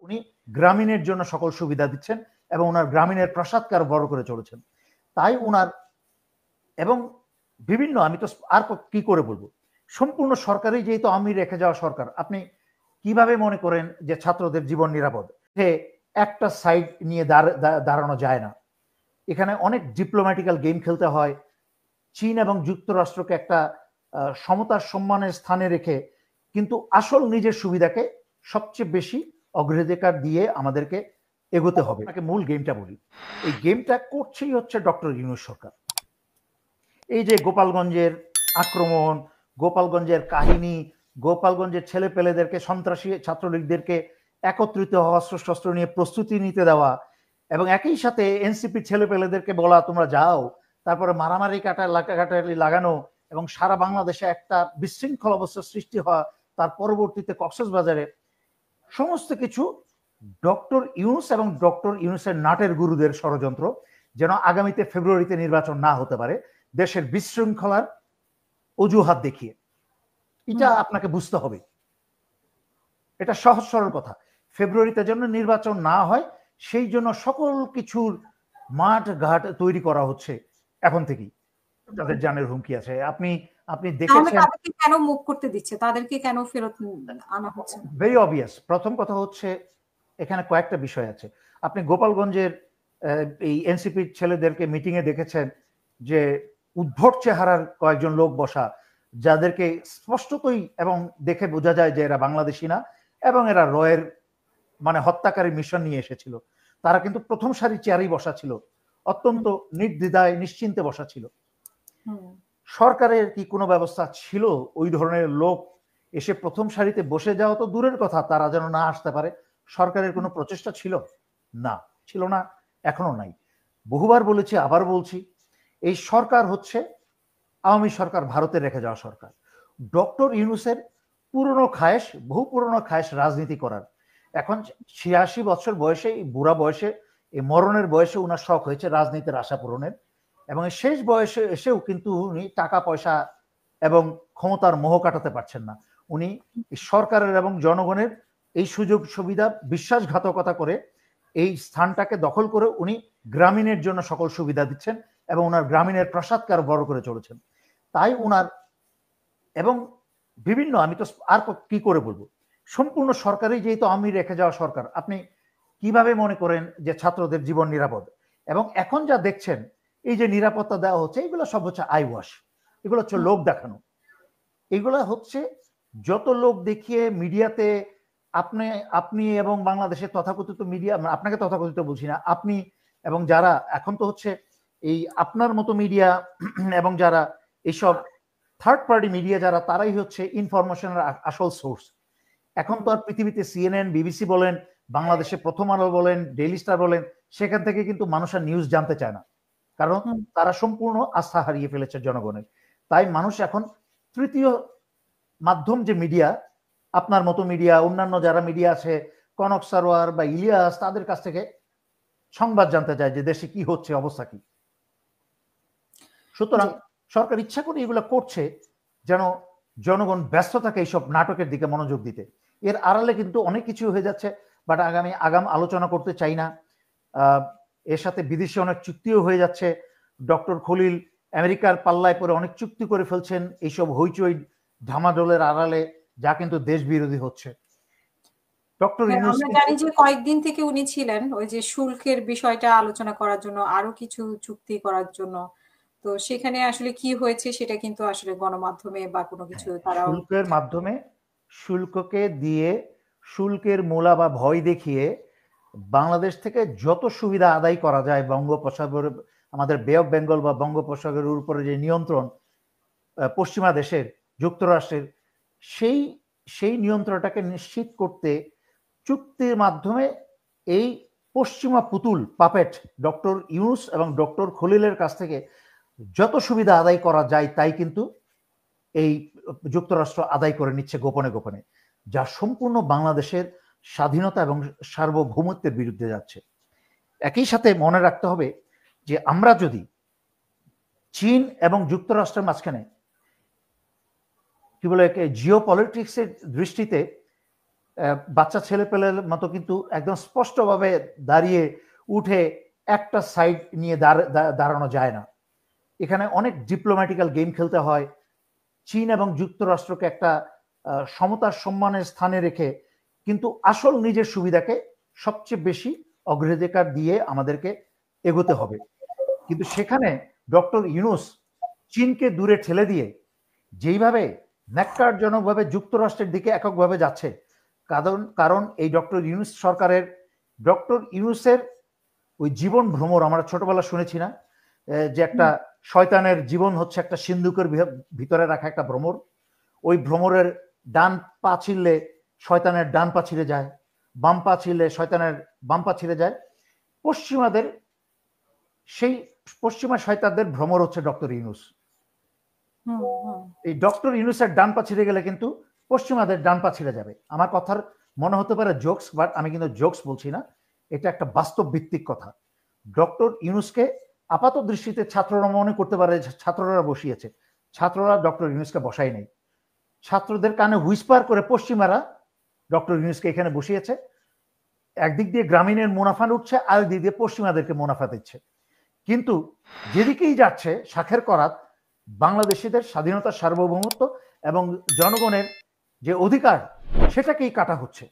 উনি গ্রামীণের জন্য সকল সুবিধা দিচ্ছেন এবং ওনার গ্রামীণের প্রাসাদকে আরো বড় করে চলেছেন। তাই ওনার এবং বিভিন্ন, আমি তো আর কি করে বলবো, সম্পূর্ণ সরকারি যেহেতু আমি রেখে যাওয়া সরকার, আপনি কিভাবে মনে করেন যে ছাত্রদের জীবন নিরাপদ? একটা সাইড নিয়ে দাঁড়ানো যায় না। এখানে অনেক ডিপ্লোম্যাটিক্যাল গেম খেলতে হয়। চীন এবং যুক্তরাষ্ট্রকে একটা সমতার সম্মানের স্থানে রেখে কিন্তু আসল নিজের সুবিধাকে সবচেয়ে বেশি অগ্রাধিকার দিয়ে আমাদেরকে এগোতে হবে। আপনাকে মূল গেমটা বলি, এই গেমটা করছেই হচ্ছে ডক্টর ইউনূস সরকার। এই যে গোপালগঞ্জের আক্রমণ, গোপালগঞ্জের কাহিনী, গোপালগঞ্জের ছেলে পেলেদেরকে, সন্ত্রাসী ছাত্রলীগদেরকে একত্রিত হওয়া, অস্ত্র নিয়ে প্রস্তুতি নিতে দেওয়া, এবং একই সাথে এনসিপি ছেলে পেলেদেরকে বলা তোমরা যাও, তারপরে মারামারি কাটাকাটি লাগানো এবং সারা বাংলাদেশে একটা বিশৃঙ্খল অবস্থা সৃষ্টি হওয়া, তার পরবর্তীতে কক্সবাজারে সমস্ত কিছু ডক্টর ইউনূস এবং ডক্টর ইউনূসের নাটের গুরুদের ষড়যন্ত্র, যেন আগামীতে ফেব্রুয়ারিতে নির্বাচন না হতে পারে দেশের বিশৃঙ্খলার অজুহাত দেখিয়ে। এটা আপনাকে বুঝতে হবে, এটা সহজ সরল কথা। ফেব্রুয়ারিতে যেন নির্বাচন না হয় সেই জন্য সকল কিছুর মাঠ ঘাট তৈরি করা হচ্ছে এখন থেকেই। তাদের জানের হুমকি আছে। আপনি দেখেছেন তাদেরকে কেন মুভ করতে দিচ্ছে, তাদেরকে কেন ফেরত আনা হচ্ছে? Very obvious. প্রথম কথা হচ্ছে এখানে কয়েকটা বিষয় আছে। আপনি গোপালগঞ্জের এই এনসিপি ছেলেদেরকে মিটিং এ দেখেছেন যে উদ্ভট চেহারার কয়েকজন লোক বসা, যাদেরকে স্পষ্টতই এবং দেখে বোঝা যায় যে এরা বাংলাদেশি না এবং এরা রয়ের মানে হত্যাকারী মিশন নিয়ে এসেছিল। তারা কিন্তু প্রথম সারি চেয়ারেই বসা ছিল, অত্যন্ত নির্দ্বিধায় নিশ্চিন্তে বসা ছিল। সরকারের কি কোনো ব্যবস্থা ছিল ওই ধরনের লোক এসে প্রথম সারিতে বসে যাওয়া তো দূরের কথা, তারা যেন না আসতে পারে? সরকারের কোনো প্রচেষ্টা ছিল না, ছিল না, এখনো নাই। বহুবার বলেছি, আবার বলছি, এই সরকার হচ্ছে আওয়ামী সরকার, ভারতে রেখে যাওয়া সরকার। ডক্টর ইউনূসের পুরনো খায়েশ, বহু পুরনো খায়েশ রাজনীতি করার। এখন ৮৬ বছর বয়সে, এই বুড়া বয়সে, এই মরণের বয়সে উনার শখ হয়েছে রাজনীতির আশা পূরণের, এবং শেষ বয়সে এসেও কিন্তু উনি টাকা পয়সা এবং ক্ষমতার মোহ কাটাতে পারছেন না। উনি সরকারের এবং জনগণের এই সুযোগ সুবিধা বিশ্বাসঘাতকতা করে এই স্থানটাকে দখল করে উনি গ্রামীণের জন্য সকল সুবিধা দিচ্ছেন এবং ওনার গ্রামীণের প্রাসাদকে আরো বড় করে চলেছেন। তাই ওনার এবং বিভিন্ন, আমি তো আর কি করে বলবো, সম্পূর্ণ সরকারি যেহেতু আমি রেখে যাওয়া সরকার, আপনি কিভাবে মনে করেন যে ছাত্রদের জীবন নিরাপদ? এবং এখন যা দেখছেন এই যে নিরাপত্তা দেওয়া হচ্ছে, এগুলো সব হচ্ছে আই ওয়াশ, এগুলো হচ্ছে লোক দেখানো। এগুলো হচ্ছে যত লোক দেখিয়ে মিডিয়াতে আপনি এবং বাংলাদেশের তথাকথিত মিডিয়া, আপনাকে তথাকথিত বলছি না, আপনি এবং যারা এখন তো হচ্ছে এই আপনার মতো মিডিয়া এবং যারা এইসব থার্ড পার্টি মিডিয়া যারা, তারাই হচ্ছে ইনফরমেশনের আসল সোর্স। এখন তো আর পৃথিবীতে সিএনএন, বিবিসি বলেন, বাংলাদেশে প্রথম আলো বলেন, ডেইলি স্টার বলেন, সেখান থেকে কিন্তু মানুষ আর নিউজ জানতে চায় না, কারণ তারা সম্পূর্ণ আস্থা হারিয়ে ফেলেছে জনগণের। তাই মানুষ এখন তৃতীয় মাধ্যম যে মিডিয়া, আপনার মতো মিডিয়া, অন্যান্য যারা মিডিয়া আছে, কনক সারোয়ার বা ইলিয়াস, তাদের কাছ থেকে সংবাদ জানতে চায় যে দেশে কি হচ্ছে, অবস্থা কি। সুতরাং সরকার ইচ্ছা করে এগুলো করছে যেন জনগণ ব্যস্ত থাকে এইসব নাটকের দিকে মনোযোগ দিতে। এর আড়ালে কিন্তু অনেক কিছু হয়ে যাচ্ছে, বাট আগাম আলোচনা করতে চাই না। এর সাথে বিদেশি অনেক চুক্তিও হয়ে যাচ্ছে। ডক্টর খলিল আমেরিকার পাল্লায় পরে অনেক চুক্তি করে ফেলছেন এইসব হইচই ধামাডোলের আড়ালে, যা কিন্তু দেশ বিরোধী হচ্ছে। ডক্টর ইউনূস আমরা জানি যে কয়েকদিন থেকে উনি ছিলেন ওই যে শুল্কের বিষয়টা আলোচনা করার জন্য, আরো কিছু চুক্তি করার জন্য। তো সেখানে আসলে কি হয়েছে সেটা কিন্তু আসলে গণমাধ্যমে বা কোনো কিছু তারা শুল্কের মাধ্যমে, শুল্ককে দিয়ে, শুল্কের মূলা বা ভয় দেখিয়ে বাংলাদেশ থেকে যত সুবিধা আদায় করা যায় বঙ্গোপসাগর, আমাদের বে অফ বেঙ্গল বা বঙ্গোপসাগরের উপরে যে নিয়ন্ত্রণ পশ্চিমা দেশের, যুক্তরাষ্ট্রের, সেই নিয়ন্ত্রণটাকে নিশ্চিত করতে চুক্তির মাধ্যমে এই পশ্চিমা পুতুল পাপেট ডক্টর ইউনূস এবং ডক্টর খলিলের কাছ থেকে যত সুবিধা আদায় করা যায় তাই কিন্তু এই যুক্তরাষ্ট্র আদায় করে নিচ্ছে গোপনে গোপনে, যা সম্পূর্ণ বাংলাদেশের স্বাধীনতা এবং সার্বভৌমত্বের বিরুদ্ধে যাচ্ছে। একই সাথে মনে রাখতে হবে যে আমরা যদি চীন এবং যুক্তরাষ্ট্রের মাঝখানে কি বলে জিও পলিটিক্সের দৃষ্টিতে বাচ্চা ছেলে পেলের মতো কিন্তু একদম স্পষ্টভাবে দাঁড়িয়ে উঠে একটা সাইড নিয়ে দাঁড়ানো যায় না। এখানে অনেক ডিপ্লোম্যাটিক্যাল গেম খেলতে হয়। চীন এবং যুক্তরাষ্ট্রকে একটা সমতার সম্মানের স্থানে রেখে কিন্তু আসল নিজের সুবিধাকে সবচেয়ে বেশি অগ্রাধিকার দিয়ে আমাদেরকে এগোতে হবে। কিন্তু সেখানে ডক্টর ইউনূস চীনকে দূরে ঠেলে দিয়ে যেইভাবে ন্যাক্কারজনকভাবে যুক্তরাষ্ট্রের দিকে এককভাবে যাচ্ছে, কারণ এই ডক্টর ইউনূস সরকারের, ডক্টর ইউনূসের ওই জীবন ভ্রমর আমরা ছোটবেলা শুনেছি না, যে একটা শয়তানের জীবন হচ্ছে একটা সিন্ধুকের ভিতরে রাখা একটা ভ্রমর। ওই ভ্রমরের ডান পা ছিঁড়লে শয়তানের ডান পা ছিঁড়ে যায়, বাম পা ছিঁড়লে শয়তানের বাম পা ছিঁড়ে যায়। পশ্চিমাদের সেই পশ্চিমা শয়তানদের ভ্রমর হচ্ছে ডক্টর ইউনূস। এই ডক্টর ইউনূসের ডান পা ছিঁড়ে গেলে কিন্তু পশ্চিমাদের ডান পা ছিঁড়ে যাবে। আমার কথার মনে হতে পারে জোকস, বাট আমি কিন্তু জোকস বলছি না, এটা একটা বাস্তব ভিত্তিক কথা। ডক্টর ইউনূসকে আপাত দৃষ্টিতে ছাত্ররা মনে করতে পারে ছাত্ররা বসিয়েছে, ছাত্ররা ডক্টর ইউনূসকে বসাই নাই। ছাত্রদের কানে হুইসপার করে পশ্চিমারা ডক্টর ইউনূসকে এখানে বসিয়েছে। একদিক দিয়ে গ্রামীণের মুনাফা উঠছে, আরেক দিক দিয়ে পশ্চিমাদেরকে মুনাফা দিচ্ছে। কিন্তু যেদিকেই যাচ্ছে শাখের করাত বাংলাদেশিদের স্বাধীনতা, সার্বভৌমত্ব এবং জনগণের যে অধিকার সেটাকেই কাটা হচ্ছে।